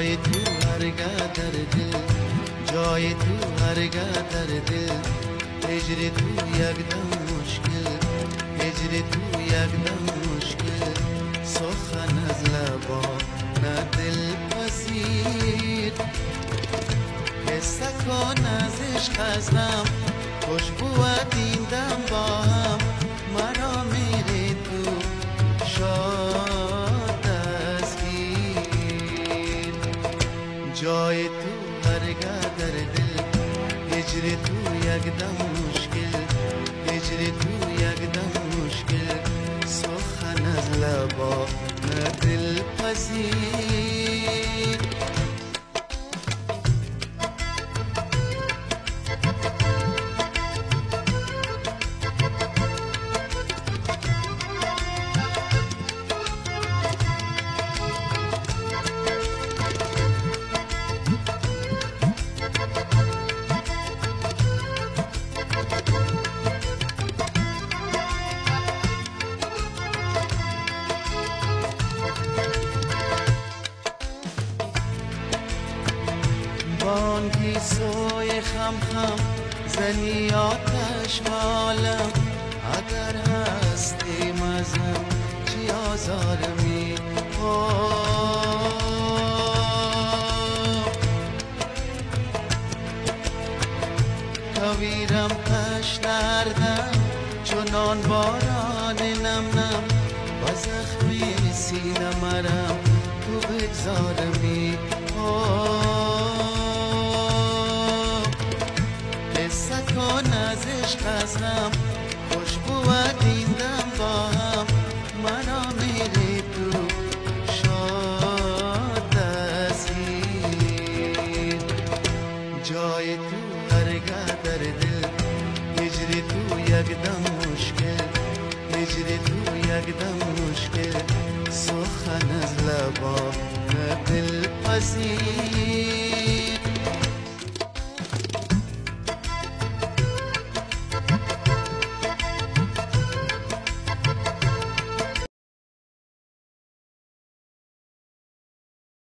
جای تو هرگاه در دل، جای تو هرگاه در دل، هجر تو یک دم مشکل، هجر تو یک دم مشکل، سخن از لبا نه دل پذیر، قصه کن از عشق از غم، خوشبو این دم با هم، مرا میری تو شاد دستگیر. جای تو هرگاه در دل، هجر تو یک دم مشکل، هجر تو یک دم مشکل، سخن از لبا نه دل پذیر. بانگی سوی خم خم زنی آتش حالم، اگر هستیم ازم چی آزارمی، کویرم پش نردم چونان باران نم نم، و زخمی سینه مرم تو بگذارمی. قصه کن از عشق از غم، خوشبو این دم با هم، مرا میری تو شاد دستگیر. جای تو هرگاه در دل، هجر تو یک دم مشکل، هجر تو یک دم مشکل، سخن از لبا نه دل پذیر.